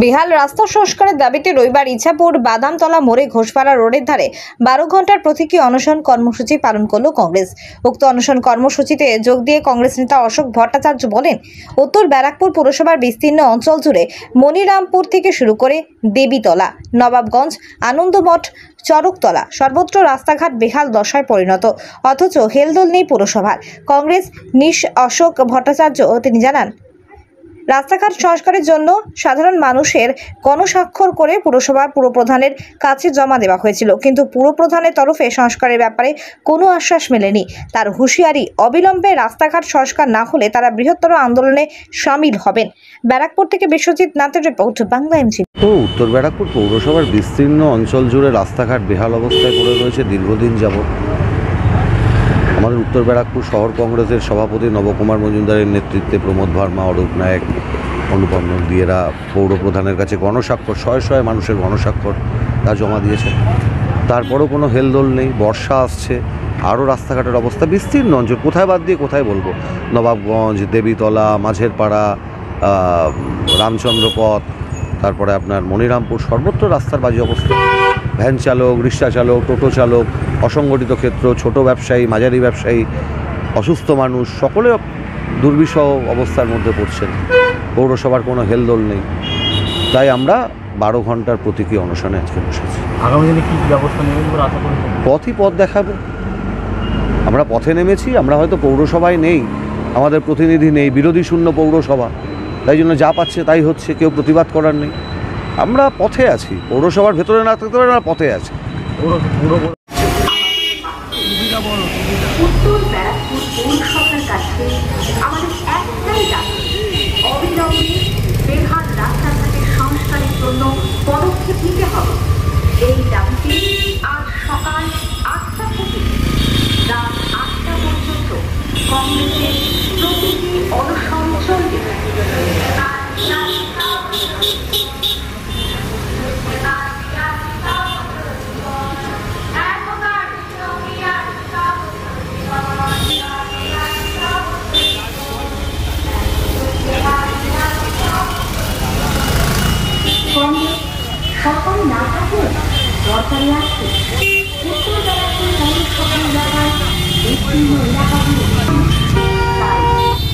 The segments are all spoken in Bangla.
বেহাল রাস্তা সংস্কারের দাবিতে রবিবার ইছাপুর বাদামতলা মোড়ে ঘোষপাড়া রোডের ধারে 12 ঘন্টার প্রতীকী অনশন কর্মসূচি পালন করল কংগ্রেস। উক্ত অনশন কর্মসূচিতে যোগ দিয়ে কংগ্রেস নেতা অশোক ভট্টাচার্য বলেন, উত্তর ব্যারাকপুর পুরসভার বিস্তীর্ণ অঞ্চল জুড়ে মনিরামপুর থেকে শুরু করে দেবীতলা, নবাবগঞ্জ, আনন্দমঠ, চরকতলা সর্বত্র রাস্তাঘাট বেহাল দশায় পরিণত, অথচ হেলদোল নেই পুরসভার। কংগ্রেস অশোক ভট্টাচার্য তিনি জানান, রাস্তাঘাট সংস্কারের জন্য সাধারণ মানুষের গণস্বাক্ষর করে পুরসভার পুরপ্রধানের কাছে জমা দেওয়া হয়েছিল, কিন্তু পুরপ্রধানের তরফে সংস্কারের ব্যাপারে কোনো আশ্বাস মেলেনি। তার হুঁশিয়ারি, অবিলম্বে রাস্তাঘাট সংস্কার না হলে তারা বৃহত্তর আন্দোলনে সামিল হবেন। ব্যারাকপুর থেকে বিশ্বজিৎ নাথের রিপোর্ট, বাংলা এমজি। উত্তর ব্যারাকপুর পৌরসভার বিস্তীর্ণ অঞ্চল জুড়ে রাস্তাঘাট বেহাল অবস্থায় পড়ে রয়েছে দীর্ঘদিন যাবৎ। আমাদের উত্তর ব্যারাকপুর শহর কংগ্রেসের সভাপতি নবকুমার মজুমদারের নেতৃত্বে প্রমোদ ভার্মা, অরূপ নায়ক, অনুপম নন্দীরা পৌরপ্রধানের কাছে গণস্বাক্ষর, শয়ে শয়ে মানুষের গণস্বাক্ষর তা জমা দিয়েছেন। তারপরও কোনো হেলদোল নেই। বর্ষা আসছে, আরও রাস্তাঘাটের অবস্থা বিস্তীর্ণ অঞ্চল, কোথায় বাদ দিয়ে কোথায় বলবো। নবাবগঞ্জ, দেবীতলা, মাঝের পাড়া, রামচন্দ্রপথ, তারপরে আপনার মনিরামপুর সর্বত্র রাস্তার বাজে অবস্থা। ভ্যান চালক, রিক্সা চালক, টোটো চালক, অসংগঠিত ক্ষেত্র, ছোট ব্যবসায়ী, মাঝারি ব্যবসায়ী, অসুস্থ মানুষ সকলে দুর্বিষহ অবস্থার মধ্যে পড়ছেন। পৌরসভার কোনো হেলদোল নেই। তাই আমরা 12 ঘন্টার প্রতীকী অনশনে আজকে বসেছি। আগামী দিনে কী ব্যবস্থা নেবেন বলে আশা করছেন? পথই পথ দেখাবে। আমরা পথে নেমেছি। আমরা হয়তো পৌরসভায় নেই, আমাদের প্রতিনিধি নেই, বিরোধী শূন্য পৌরসভা, তাই জন্য যা পাচ্ছে তাই হচ্ছে, কেউ প্রতিবাদ করার নেই। আমরা পথে আছি, পৌরসভার ভেতরে না থাকতে পারে, আমরা পথে আছি। উত্তর ব্যারাকপুর পৌরসভার কাছে আমাদের একটাই দাবি, অবিলম্বে বেহাল রাস্তাঘাটের সংস্কারের জন্য পদক্ষেপ নিতে হবে। এই দাবিতে আজ সকাল 8টা থেকে রাত 8টা পর্যন্ত কংগ্রেসের প্রতিটি অনশন চলবে। সরকারি না থাকলে দরকারি আছে। উত্তর ব্যারাকপুর পৌরসভা এলাকায় বিস্তীর্ণ এলাকাগুলো, তাই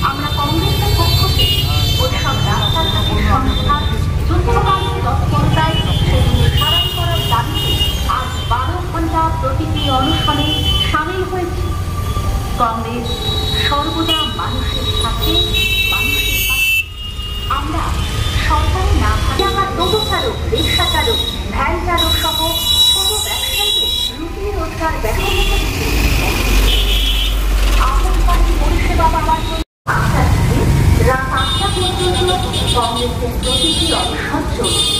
আমরা কংগ্রেসের পক্ষ থেকে ওইসব রাস্তাঘাটের সংস্কার যুদ্ধকালীন তৎপরতায় সেগুলো সারাই করার দাবিতে আজ 12 ঘন্টা প্রতীকী অনশনে সামিল হয়েছি। কংগ্রেস সর্বদা মানুষের সাথে, মানুষের পাশে। আমরা সরকারি না থাকলে আমার টোটো চালক, রিক্সা চালক, ভ্যান চালক সহ ছোট ব্যবসায়ীদের রুটি রোজগার ব্যাহত হচ্ছে। আপনকারী পরিষেবা পাওয়ার জন্য 8টা থেকে রাত 8টা পর্যন্ত কংগ্রেসের প্রতিটি অনশন চলছে।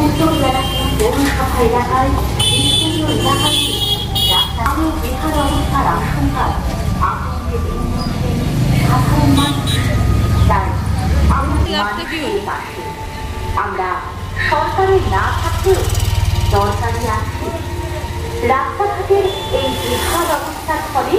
উত্তর ব্যারাকপুর পৌরসভা এলাকায় বিস্তীর্ণ এলাকায় রাস্তায় বেহাল অবস্থার আশঙ্কায় আতঙ্কে দিন সাধারণ মানুষ। তাই আমরা সরকারি না থাকলেও দরকারি আছি। রাস্তাঘাটের এই বেহাল অবস্থার ফলে